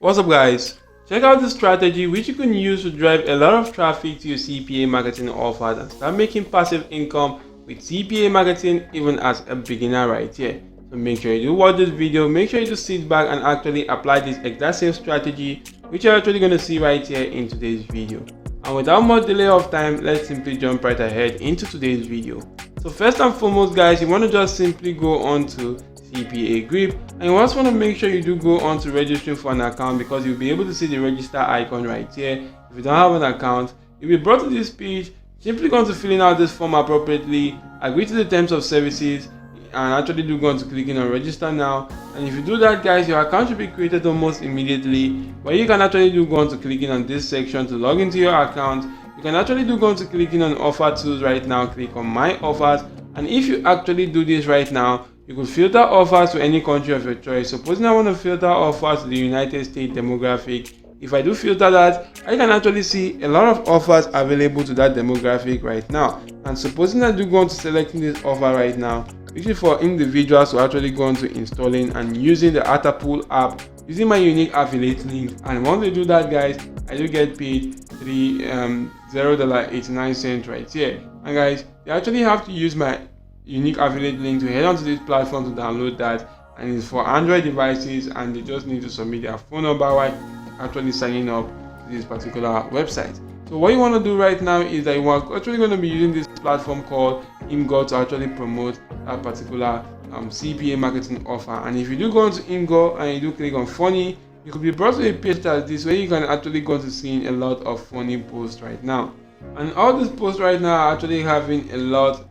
What's up guys? Check out this strategy which you can use to drive a lot of traffic to your CPA marketing offers and start making passive income with CPA marketing even as a beginner right here. So make sure you do watch this video, make sure you just sit back and actually apply this exact same strategy which you're actually going to see right here in today's video. And without much delay of time, let's simply jump right ahead into today's video. So first and foremost guys, you want to just simply go on to CPAGRIP, and you also want to make sure you do go on to registering for an account, because you'll be able to see the register icon right here. If you don't have an account, you'll be brought to this page. Simply going to filling out this form appropriately, agree to the terms of services, and actually do go on to clicking on register now. And if you do that guys, your account should be created almost immediately, where you can actually do go on to clicking on this section to log into your account. You can actually do go on to clicking on offer tools right now, click on my offers, and if you actually do this right now, you could filter offers to any country of your choice. Supposing I want to filter offers to the United States demographic, if I do filter that, I can actually see a lot of offers available to that demographic right now. And supposing I do go on to selecting this offer right now, which is for individuals to actually go on to installing and using the Atapool app using my unique affiliate link. And once they do that guys, I do get paid $0.89 right here. And guys, you actually have to use my unique affiliate link to head onto this platform to download that, and it's for Android devices, and they just need to submit their phone number while actually signing up to this particular website. So what you want to do right now is that you are actually going to be using this platform called IMGO to actually promote that particular CPA marketing offer. And if you do go into IMGO and you do click on funny, you could be brought to a page like this where you can actually go to seeing a lot of funny posts right now. And all these posts right now are actually having a lot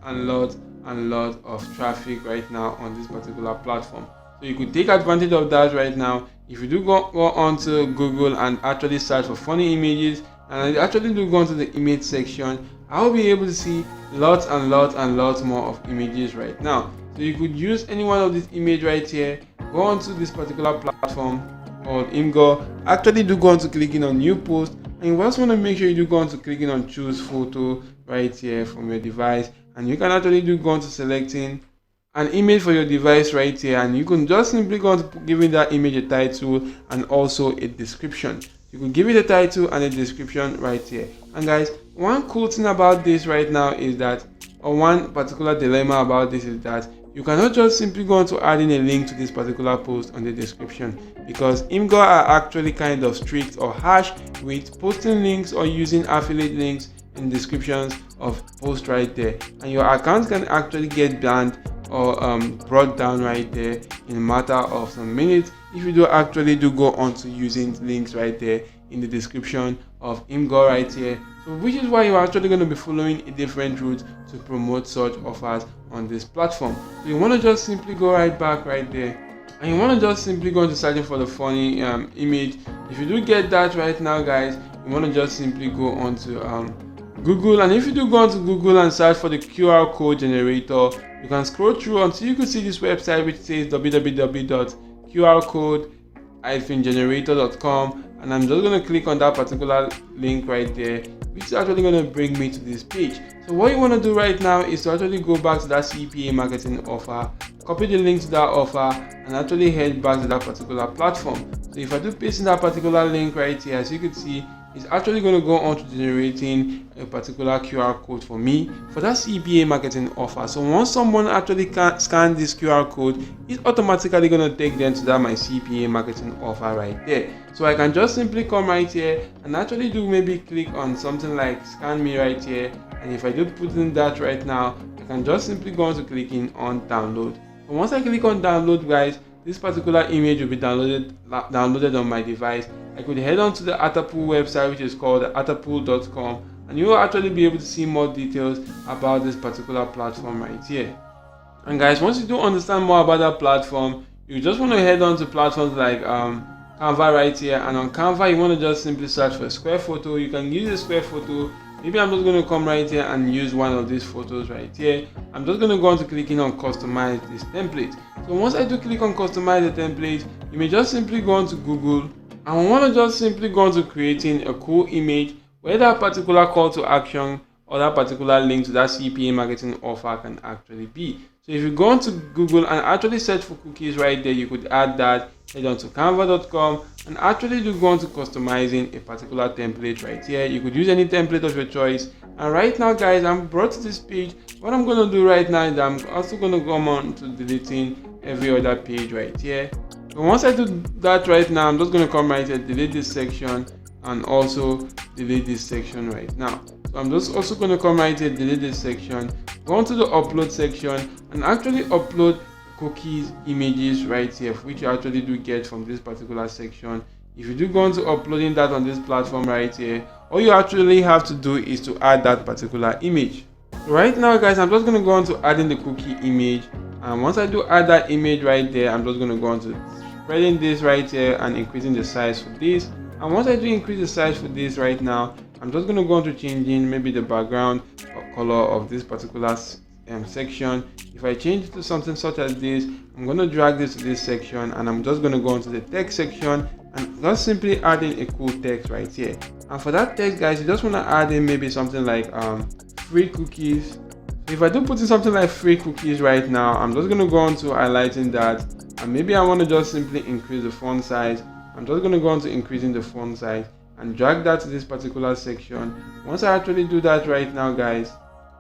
of traffic right now on this particular platform. So you could take advantage of that right now. If you do go onto Google and actually search for funny images, and I actually do go onto the image section, I'll be able to see lots more of images right now. So you could use any one of these images right here, go onto this particular platform called IMGO, actually do go onto clicking on new post, and you also want to make sure you do go onto clicking on choose photo right here from your device, and you can actually do go on to selecting an image for your device right here, and you can just simply go on to giving that image a title and also a description. You can give it a title and a description right here. And guys, one cool thing about this right now is that, or one particular dilemma about this is that you cannot just simply go on to adding a link to this particular post on the description, because IMGO are actually kind of strict or harsh with posting links or using affiliate links in descriptions of posts right there, and your account can actually get banned or brought down right there in a matter of some minutes if you do actually do go on to using links right there in the description of IMGO right here. So which is why you're actually going to be following a different route to promote such offers on this platform. So you want to just simply go right back right there, and you want to just simply go into searching for the funny image. If you do get that right now guys, you want to just simply go on to Google, and if you do go onto Google and search for the QR code generator, you can scroll through until you can see this website which says www.qrcode-generator.com, and I'm just going to click on that particular link right there, which is actually going to bring me to this page. So what you want to do right now is to actually go back to that CPA marketing offer, copy the link to that offer, and actually head back to that particular platform. So if I do paste in that particular link right here, as you can see, it's actually going to go on to generating a particular QR code for me for that CPA marketing offer. So once someone actually can scan this QR code, it's automatically going to take them to that my CPA marketing offer right there. So I can just simply come right here and actually do maybe click on something like scan me right here, and if I do put in that right now, I can just simply go on to clicking on download. So once I click on download guys, this particular image will be downloaded on my device. I could head on to the Atapool website, which is called atapool.com, and you will actually be able to see more details about this particular platform right here. And guys, once you do understand more about that platform, you just want to head on to platforms like Canva right here, and on Canva you want to just simply search for a square photo. You can use a square photo. Maybe I'm just going to come right here and use one of these photos right here. I'm just going to go on to clicking on customize this template. So once I do click on customize the template, you may just simply go on to Google, and we want to just simply go on to creating a cool image where that particular call to action or that particular link to that CPA marketing offer can actually be. So if you go on to Google and actually search for cookies right there, you could add that. head on to canva.com and actually do go on to customizing a particular template right here. You could use any template of your choice. And right now guys, I'm brought to this page. What I'm going to do right now is I'm also going to come on to deleting every other page right here. So once I do that right now, I'm just going to come right here, delete this section and also delete this section right now. So I'm just also going to come right here, delete this section, go on to the upload section and actually upload cookies images right here, which you actually do get from this particular section. If you do go on to uploading that on this platform right here, all you actually have to do is to add that particular image. So right now guys, I'm just going to go on to adding the cookie image, and once I do add that image right there, I'm just going to go on to spreading this right here and increasing the size for this. And once I do increase the size for this right now, I'm just going to go on to changing maybe the background or color of this particular section. If I change it to something such as this, I'm going to drag this to this section and I'm just going to go into the text section and just simply add in a cool text right here. And for that text guys, you just want to add in maybe something like free cookies. If I do put in something like free cookies right now, I'm just going to go on to highlighting that, and maybe I want to just simply increase the font size. I'm just going to go on to increasing the font size and drag that to this particular section. Once I actually do that right now guys,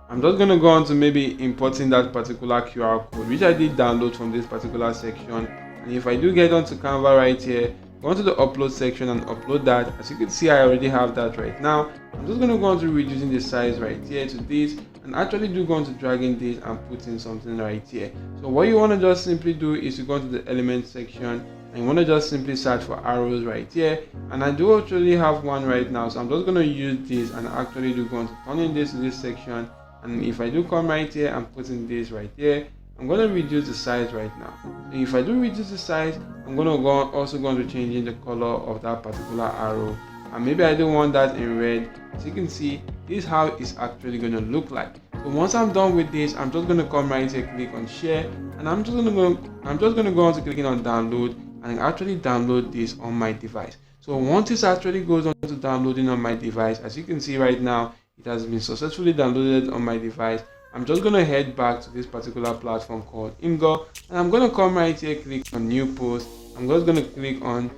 I'm just going to go on to maybe importing that particular QR code, which I did download from this particular section. And if I do get onto Canva right here, go onto the upload section and upload that. As you can see, I already have that right now. I'm just going to go on to reducing the size right here to this, and actually do go on to dragging this and putting something right here. So what you want to just simply do is to go into the element section and you want to just simply search for arrows right here, and I do actually have one right now, so I'm just going to use this and actually do go on to turning this to this section. And if I do come right here and put in this right here, I'm going to reduce the size right now. So if I do reduce the size, I'm going to also going to changing the color of that particular arrow, and maybe I don't want that in red. As you can see, this is how it's actually going to look like. So once I'm done with this, I'm just going to come right here, click on share, and I'm just going to go on to clicking on download and actually download this on my device. So once this actually goes on to downloading on my device, as you can see right now, it has been successfully downloaded on my device. I'm just going to head back to this particular platform called Imgur, and I'm going to come right here, click on new post. I'm just going to click on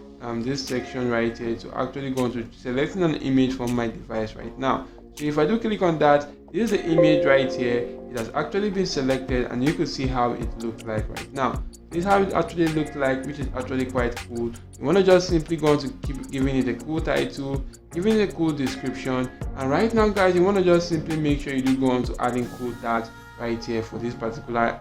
this section right here to actually go into selecting an image from my device right now. So if I do click on that, this is the image right here. It has actually been selected and you can see how it looks like right now. This is how it actually looks like, which is actually quite cool. You want to just simply go on to keep giving it a cool title, giving it a cool description, and right now guys, you want to just simply make sure you do go on to adding cool tags right here for this particular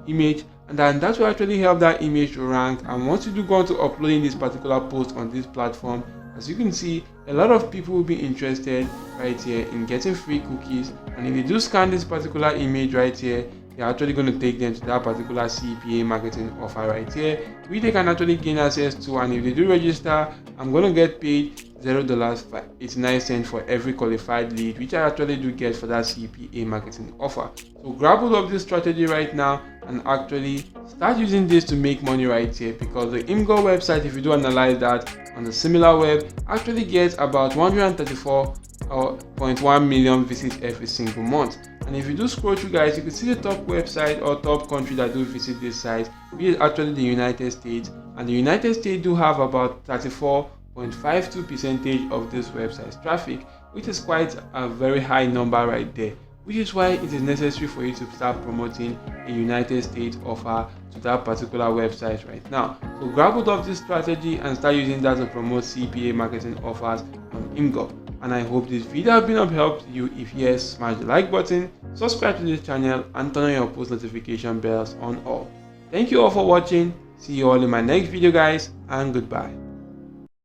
image, and then that will actually help that image to rank. And once you do go on to uploading this particular post on this platform, as you can see, a lot of people will be interested right here in getting free cookies, and if you do scan this particular image right here, they're actually going to take them to that particular CPA marketing offer right here, which they can actually gain access to. And if they do register, I'm going to get paid $0.89 for every qualified lead, which I actually do get for that CPA marketing offer. So grab hold of this strategy right now and actually start using this to make money right here, because the Imgur website, if you do analyze that on the similar web, actually gets about 134.1 million visits every single month. And if you do scroll through guys, you can see the top website or top country that do visit this site, which is actually the United States. And the United States do have about 34.52% of this website's traffic, which is quite a very high number right there, which is why it is necessary for you to start promoting a United States offer to that particular website right now. So grab hold of this strategy and start using that to promote CPA marketing offers on Imgur. And I hope this video has been of help to you. If yes, smash the like button, subscribe to this channel, and turn on your post notification bells on all. Thank you all for watching. See you all in my next video guys, and goodbye.